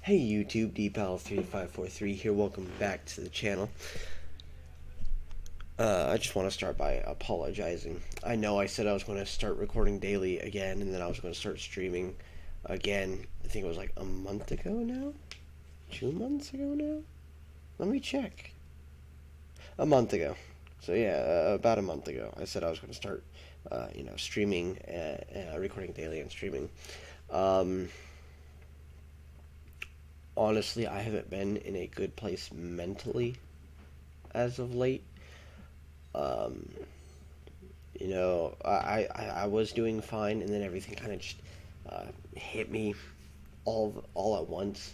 Hey YouTube, DPal3543 here. Welcome back to the channel. I just want to start by apologizing. I know I said I was going to start recording daily again, and then I was going to start streaming again. I think it was like a month ago now? 2 months ago now? Let me check. A month ago. So yeah, about a month ago, I said I was going to start, streaming, recording daily and streaming. Um, Honestly, I haven't been in a good place mentally as of late. Um, I was doing fine, and then everything kind of just hit me all at once.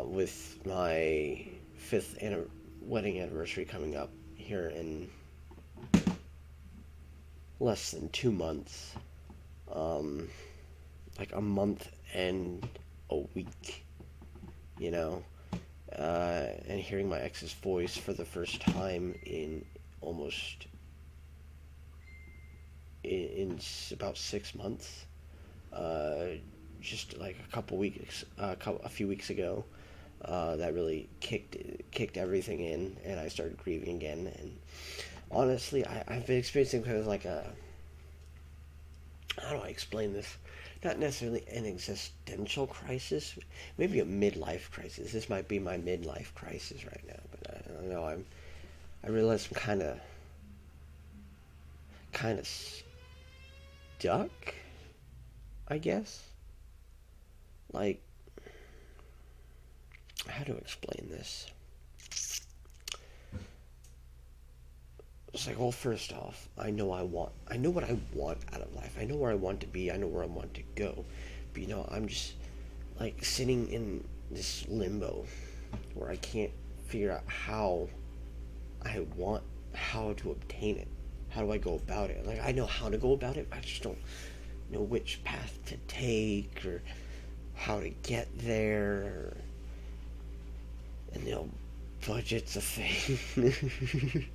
With my wedding anniversary coming up here in less than 2 months, um, like a month and a week, you know, and hearing my ex's voice for the first time in almost in about 6 months. Uh, just like a few weeks ago, that really kicked everything in, and I started grieving again. And honestly, I've been experiencing kind of like a, how do I explain this? Not necessarily an existential crisis, maybe a midlife crisis. This might be my midlife crisis right now, but I don't know. I realize I'm kind of stuck, I guess. Like, how to explain this? It's like, well, first off, I know what I want out of life. I know where I want to be. I know where I want to go. But I'm just like sitting in this limbo where I can't figure out how to obtain it. How do I go about it? Like, I know how to go about it. I just don't know which path to take or how to get there. And budget's a thing.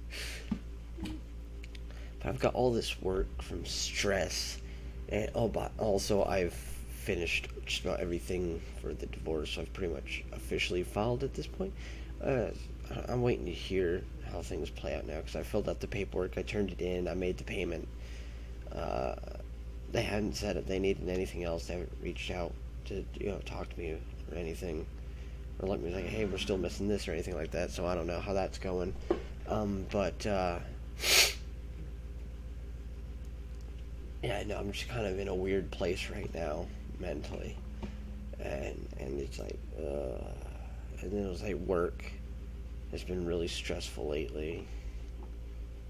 But I've got all this work from stress, and but also I've finished just about everything for the divorce. So I've pretty much officially filed at this point. Uh, I'm waiting to hear how things play out now because I filled out the paperwork, I turned it in, I made the payment. Uh, they hadn't said if they needed anything else. They haven't reached out to talk to me or anything, or let me like, hey, we're still missing this or anything like that. So I don't know how that's going. But yeah, no, I'm just kind of in a weird place right now mentally, and it's like, and then it was like work has been really stressful lately.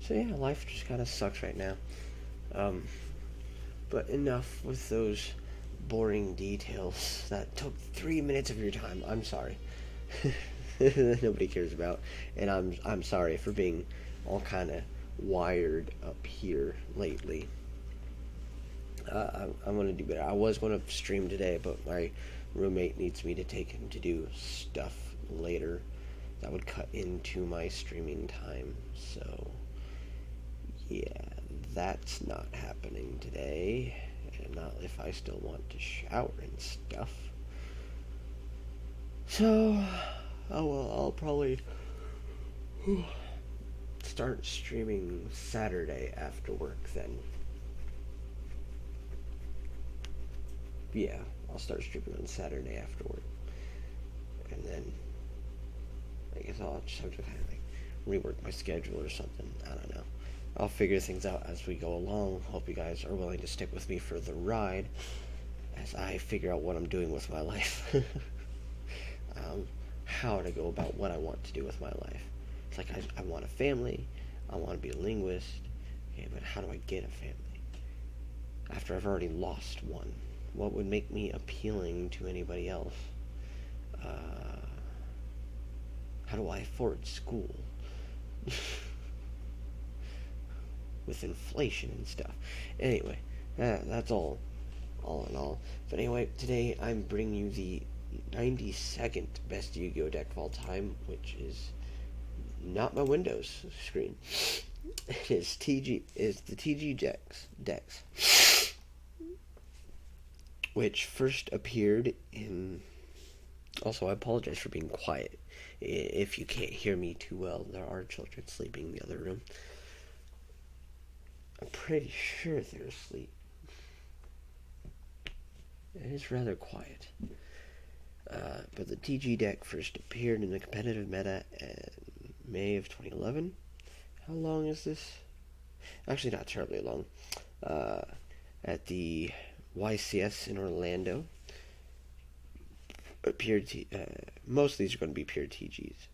So yeah, life just kind of sucks right now. Um, but enough with those boring details that took 3 minutes of your time. I'm sorry. Nobody cares about, and I'm sorry for being all kind of wired up here lately. I'm gonna do better. I was gonna stream today, but my roommate needs me to take him to do stuff later. That would cut into my streaming time. So yeah, that's not happening today. And not if I still want to shower and stuff. So, oh well, I'll probably start streaming Saturday after work then. Yeah, I'll start streaming on Saturday after work. And then I guess I'll just have to kind of like rework my schedule or something. I don't know. I'll figure things out as we go along. Hope you guys are willing to stick with me for the ride as I figure out what I'm doing with my life. How to go about what I want to do with my life. It's like I want a family. I want to be a linguist. Okay, but how do I get a family? After I've already lost one. What would make me appealing to anybody else? Uh, how do I afford school? With inflation and stuff. Anyway, that's all in all. But anyway, today I'm bringing you the 92nd best Yu-Gi-Oh deck of all time, which is not my Windows screen. It is the TG decks, which first appeared in Also, I apologize for being quiet. If you can't hear me too well, there are children sleeping in the other room. I'm pretty sure they're asleep. It is rather quiet. But the TG deck first appeared in the competitive meta in May of 2011. How long is this? Actually, not terribly long. Uh, at the YCS in Orlando, most of these are going to be pure TGs.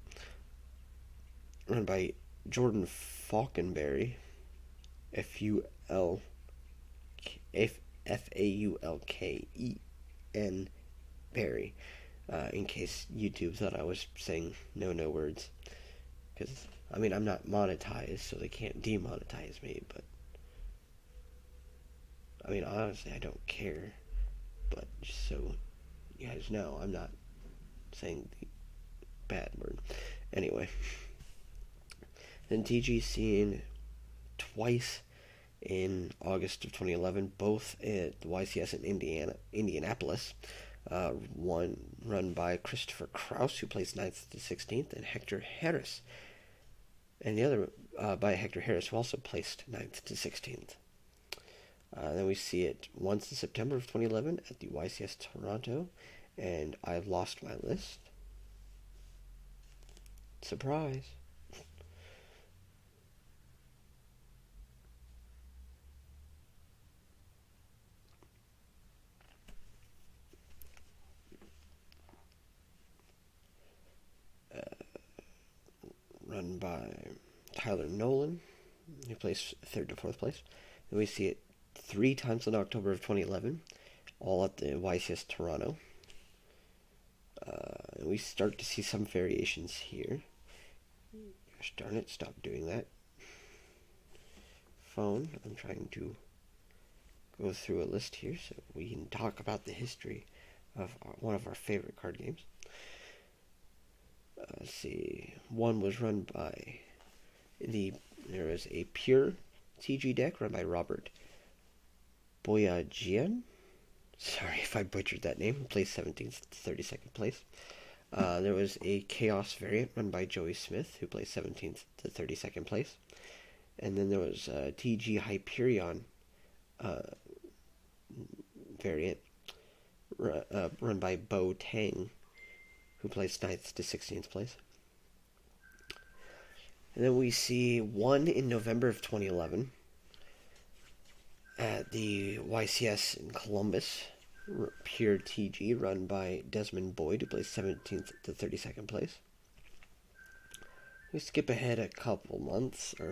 Run by Jordan Falkenberry, F-U-L Faulken Berry. In case YouTube thought I was saying no words, because I'm not monetized, so they can't demonetize me. But honestly, I don't care. But just so you guys know, I'm not saying the bad word. Anyway, then TG seen twice in August of 2011, both at the YCS in Indianapolis. One run by Christopher Kraus, who placed 9th to 16th, and Hector Harris. And the other by Hector Harris, who also placed 9th to 16th. Then we see it once in September of 2011 at the YCS Toronto, and I've lost my list. Surprise. Run by Tyler Nolan, who placed 3rd to 4th place. Then we see it 3 times in October of 2011, all at the YCS Toronto. And we start to see some variations here. Gosh darn it, stop doing that. Phone, I'm trying to go through a list here so we can talk about the history of one of our favorite card games. Let's see. One was run by there was a pure TG deck run by Robert Boyajian. Sorry if I butchered that name. He placed 17th to 32nd place. There was a Chaos variant run by Joey Smith, who placed 17th to 32nd place. And then there was a TG Hyperion variant run by Bo Tang, who placed 9th to 16th place. And then we see one in November of 2011 at the YCS in Columbus, pure TG, run by Desmond Boyd, who placed 17th to 32nd place. We skip ahead a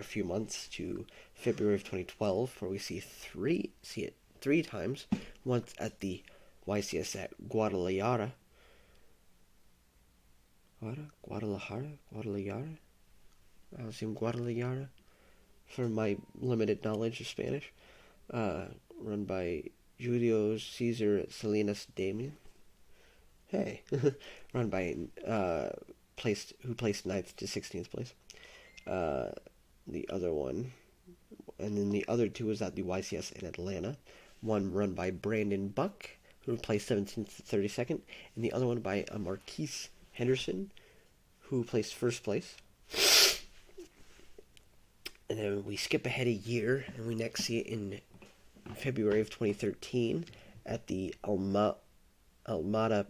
few months to February of 2012, where we see it three times. Once at the YCS at Guadalajara. Guadalajara? I assume Guadalajara, for my limited knowledge of Spanish. Run by Julio Cesar Salinas Damian. Hey. Run by who placed 9th to 16th place. The other one, and then the other two was at the YCS in Atlanta. One run by Brandon Buck, who placed 17th to 32nd, and the other one by Marquise Henderson, who placed 1st place. And then we skip ahead a year, and we next see it in February of 2013 at the Almada,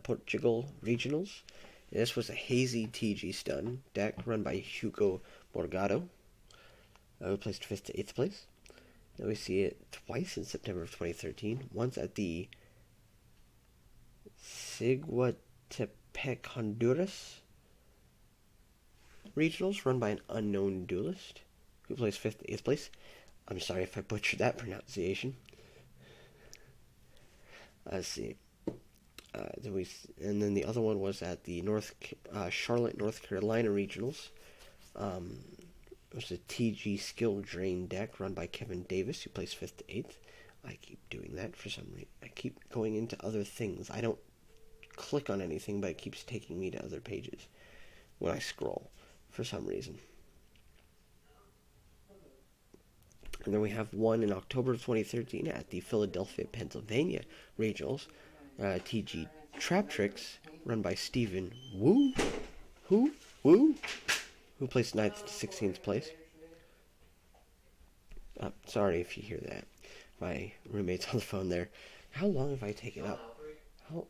Portugal Regionals. And this was a hazy TG stun deck run by Hugo Morgado, who placed 5th to 8th place. Then we see it twice in September of 2013, once at the Siguatepec, Honduras Regionals, run by an unknown duelist, who placed 5th to 8th place. I'm sorry if I butchered that pronunciation. Let's see. And then the other one was at the Charlotte, North Carolina Regionals. It was a TG Skill Drain deck run by Kevin Davis, who placed 5th to 8th. I keep doing that for some reason. I keep going into other things. I don't click on anything, but it keeps taking me to other pages when I scroll for some reason. And then we have one in October of 2013 at the Philadelphia, Pennsylvania Regionals. TG Trap Tricks run by Stephen Wu. Who placed 9th to 16th place. Sorry if you hear that. My roommate's on the phone there. How long have I taken up? Am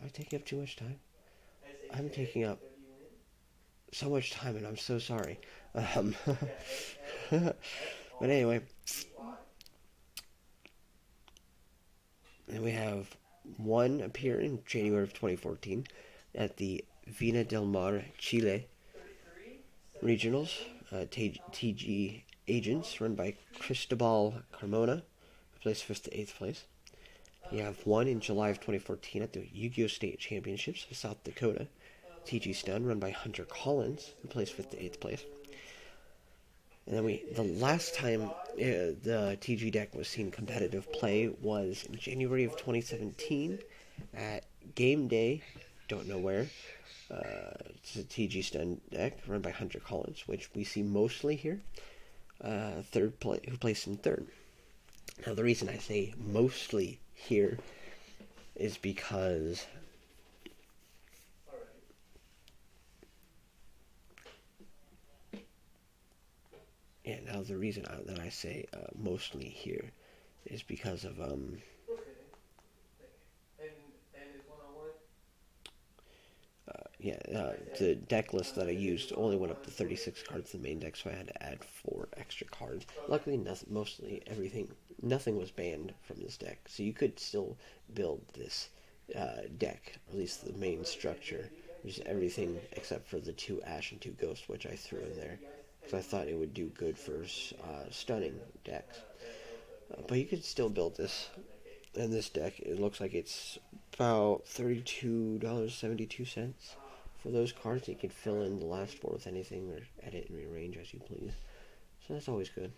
I taking up too much time? I'm taking up so much time, and I'm so sorry. But anyway, and we have one appear in January of 2014 at the Vina del Mar, Chile regionals. TG Agents, run by Cristobal Carmona, who placed 5th to 8th place. You have one in July of 2014 at the YGO State Championships of South Dakota. TG Stun, run by Hunter Collins, who placed 5th to 8th place. And then the last time the TG deck was seen competitive play was in January of 2017 at Game Day, don't know where. It's a TG Stun deck run by Hunter Collins, which we see mostly here. Who placed in 3rd. Now, the reason I say mostly here is because the reason that I say mostly here is because of the deck list that I used only went up to 36 cards in the main deck, so I had to add 4 extra cards. Luckily, nothing was banned from this deck, so you could still build this deck, or at least the main structure, which is everything except for the 2 Ash and 2 Ghost, which I threw in there, because I thought it would do good for stunning decks. But you could still build this. In this deck, it looks like it's about $32.72 for those cards. You can fill in the last 4 with anything or edit and rearrange as you please. So that's always good.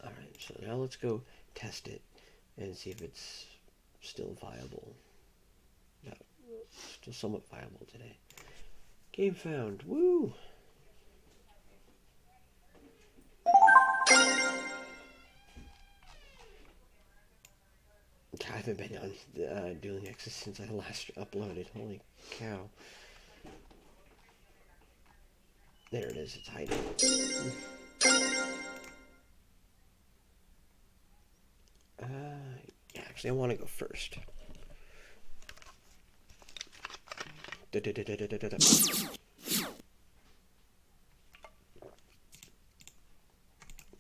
Alright, so now let's go test it and see if it's still viable. Yeah, still somewhat viable today. Game found. Woo! I haven't been on Dueling X's since I last uploaded. Holy cow. There it is, it's hiding. Yeah, actually I want to go first. Go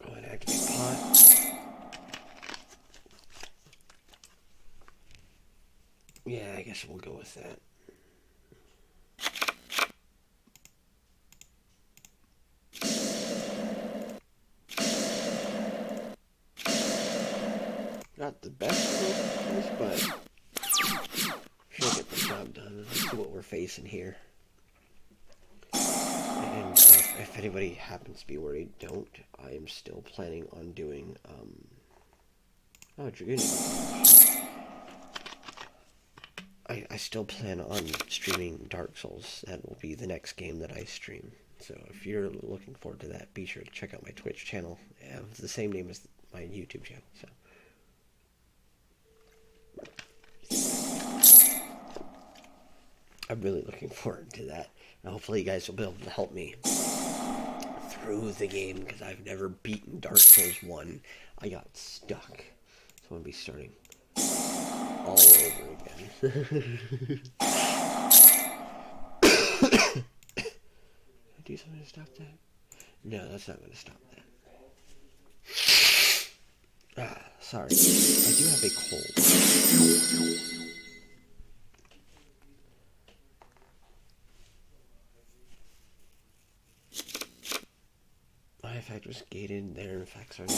ahead and activate pot. Yeah, I guess we'll go with that. Not the best of but should get the job done. Let's see what we're facing here. And if anybody happens to be worried, don't. I am still planning on doing, Dragoon. I still plan on streaming Dark Souls. That will be the next game that I stream. So if you're looking forward to that, be sure to check out my Twitch channel. I have the same name as my YouTube channel. So I'm really looking forward to that. And hopefully you guys will be able to help me through the game, because I've never beaten Dark Souls 1. I got stuck. So I'm going to be starting all over again. Do something to stop that? No, that's not going to stop that. Sorry. I do have a cold. My effect was gated. Their effects are not.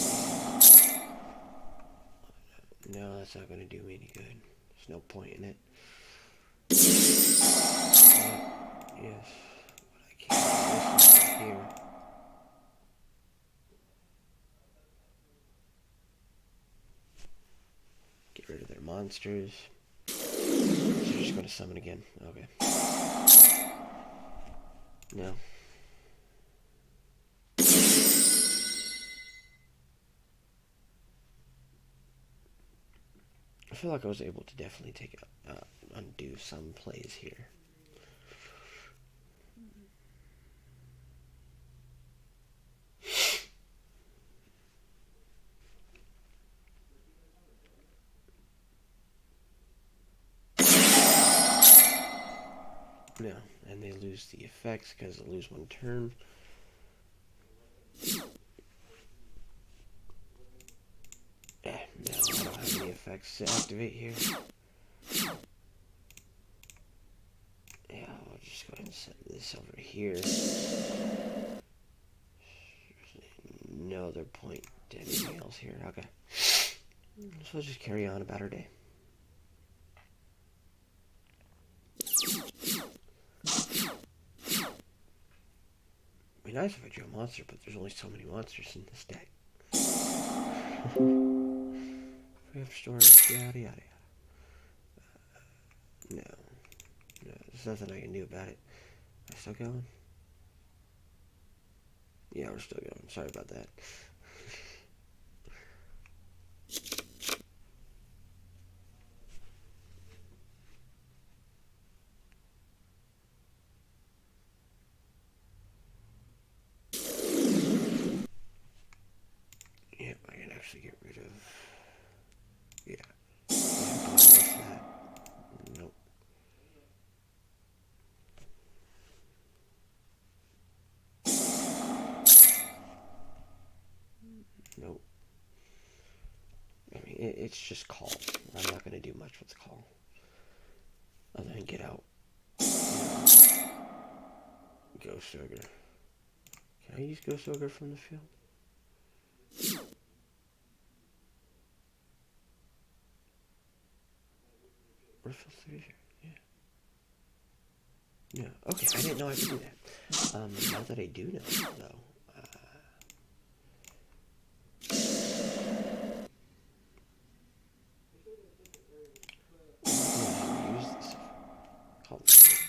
No, that's not going to do me any good. There's no point in it. Yes. But I can't do this here. Get rid of their monsters. So you're just going to summon again. Okay. No. I feel like I was able to definitely take undo some plays here. No, and they lose the effects because they lose one turn. No, I don't have any effects to activate here. Yeah, I'll just go ahead and set this over here. No other point to anything else here. Okay. So we'll just carry on about our day. It'd be nice if I drew a monster, but there's only so many monsters in this deck. We have storage, yada yada yada. No, there's nothing I can do about it. Am I still going? Yeah, we're still going. Sorry about that. Yep, I can actually get rid of. Yeah. What's that? Nope. Nope. I mean, it's just call. I'm not going to do much with call. Other than get out. Ghost Ogre. Can I use Ghost Ogre from the field? What field 3 here? Yeah. Yeah. Okay, I didn't know I could do that. Now that I do know, though, use this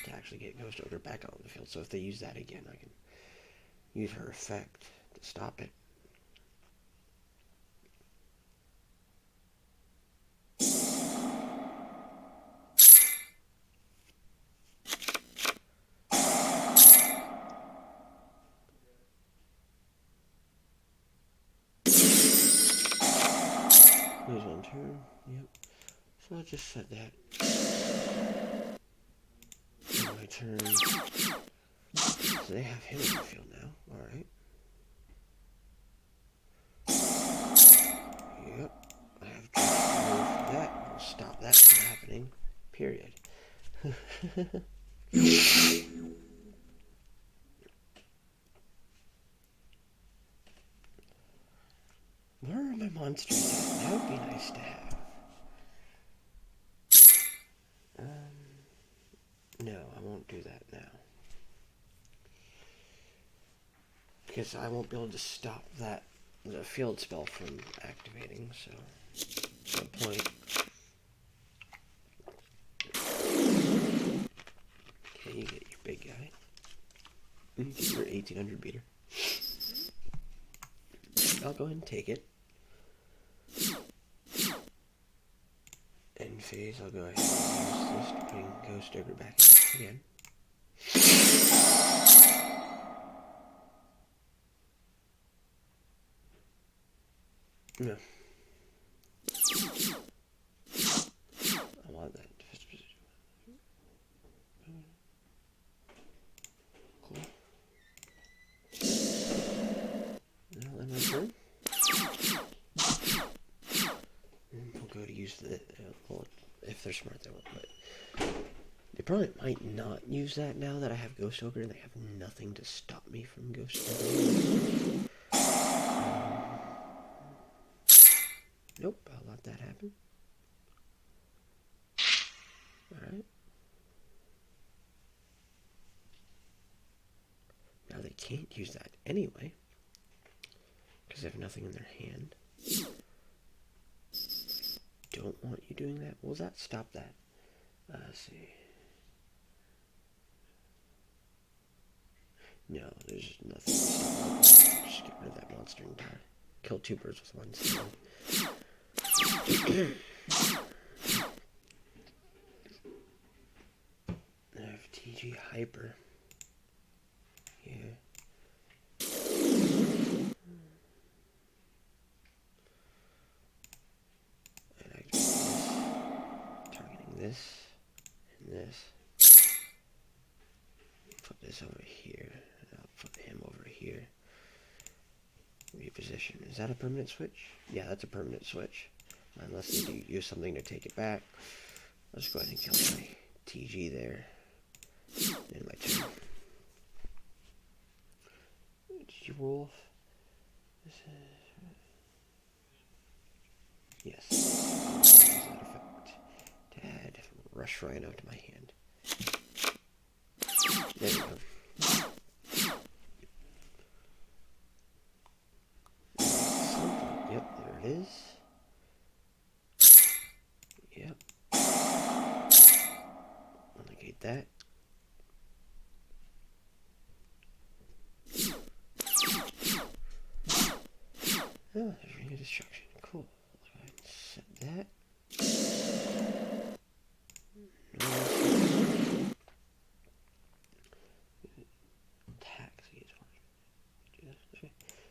to actually get Ghost Ogre back out on the field. So if they use that again, I can use her effect to stop it. Lose one turn. Yep. So I'll just set that. My turn. So they have him in the field now. Alright. Yep. I have to move that. We'll stop that from happening. Period. Where are my monsters at? That would be nice to have. No, I won't do that now. Because I won't be able to stop the field spell from activating, so no point. Okay, you get your big guy. You get your 1800 beater. I'll go ahead and take it. End phase, I'll go ahead and use this to bring Ghost Ogre back out again. No. I want that. Cool. Now let me turn. And we'll go to use the. Well, if they're smart, they won't. But they probably might not use that now that I have Ghost Ogre and they have nothing to stop me from Ghost Ogre. Nope, I'll let that happen. Alright. Now they can't use that anyway, because they have nothing in their hand. Don't want you doing that. Will that stop that? Let's see. No, there's nothing to stop that. Just get rid of that monster entirely. Kill two birds with one stone. TG Hyper. Yeah. And I do this, targeting this and this. Put this over here. And I'll put him over here. Reposition. Is that a permanent switch? Yeah, that's a permanent switch. Unless they do use something to take it back. Let's go ahead and kill my TG there. And my turn. TG Wolf. This is... Yes. Does that affect? Dad. Rush Rhino to my hand. There we go. Yep, there it is. Yep. Negate that. Oh, there's ring of destruction. Cool. Set that.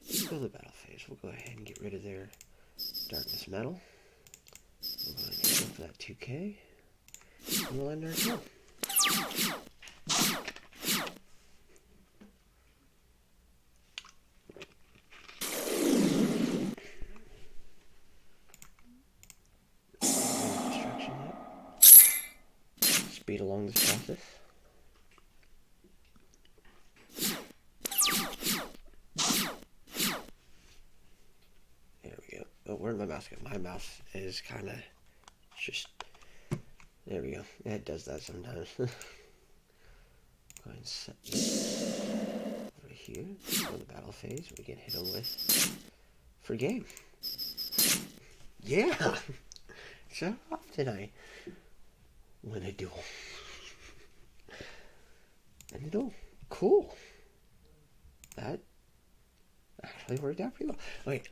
Let's go to the battle phase. We'll go ahead and get rid of their darkness metal. We'll go ahead and go for that 2K. And we'll end our turn. Destruction yet. Speed along this process. Oh, where'd my mouse go? My mouse is kind of just... There we go. It does that sometimes. Go ahead and set this over here. Go to the battle phase. We can hit them with for game. Yeah! So often I win a duel. And a duel. Cool. That actually worked out pretty well. Wait,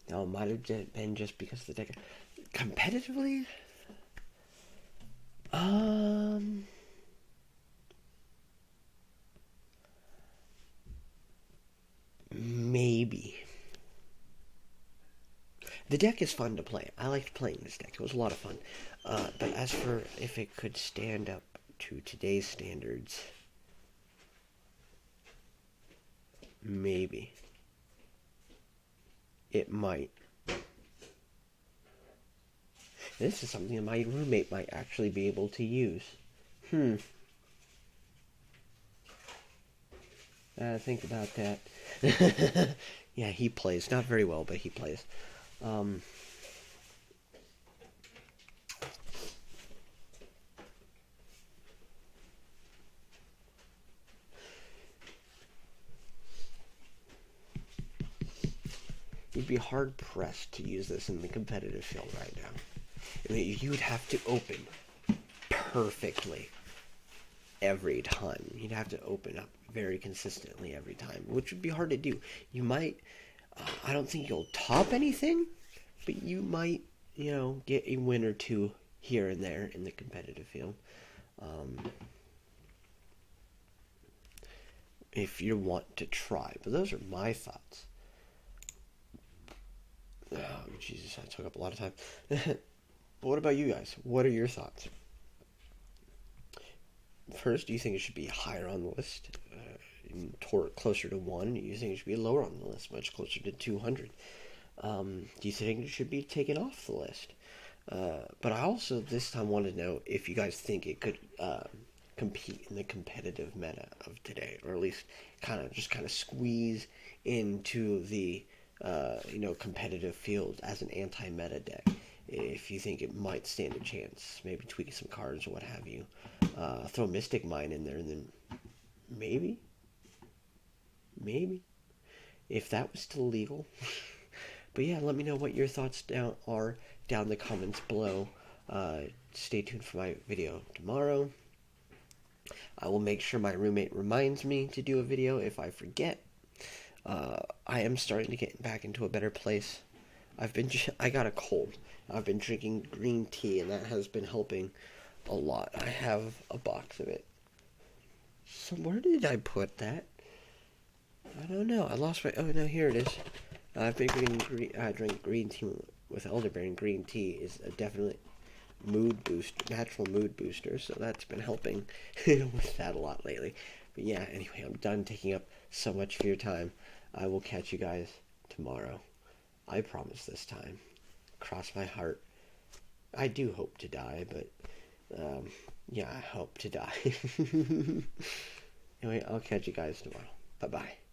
Now, it might have been just because the deck... Competitively? Maybe. The deck is fun to play. I liked playing this deck. It was a lot of fun. But as for if it could stand up to today's standards... Maybe. It might. This is something that my roommate might actually be able to use. Think about that. Yeah, he plays. Not very well, but he plays. You'd be hard-pressed to use this in the competitive field right now. I mean, you would have to open perfectly every time. You'd have to open up very consistently every time, which would be hard to do. You might, I don't think you'll top anything, but you might, get a win or two here and there in the competitive field. If you want to try. But those are my thoughts. Oh, Jesus, that took up a lot of time. But what about you guys? What are your thoughts? First, do you think it should be higher on the list? Closer to 1? Do you think it should be lower on the list, much closer to 200? Do you think it should be taken off the list? But I also this time wanted to know if you guys think it could compete in the competitive meta of today, or at least kind of squeeze into the competitive field as an anti-meta deck. If you think it might stand a chance, maybe tweak some cards or what have you. Throw Mystic Mine in there, and then maybe, if that was still legal. But yeah, let me know what your thoughts are down in the comments below. Stay tuned for my video tomorrow. I will make sure my roommate reminds me to do a video if I forget. I am starting to get back into a better place. I got a cold. I've been drinking green tea, and that has been helping a lot. I have a box of it. So where did I put that? I don't know. I lost my. Oh no, here it is. I've been drinking I drink green tea with elderberry. And green tea is a definitely mood boost, natural mood booster. So that's been helping with that a lot lately. But yeah, anyway, I'm done taking up so much of your time. I will catch you guys tomorrow. I promise this time. Cross my heart. I do hope to die, but yeah, I hope to die. Anyway, I'll catch you guys tomorrow. Bye bye.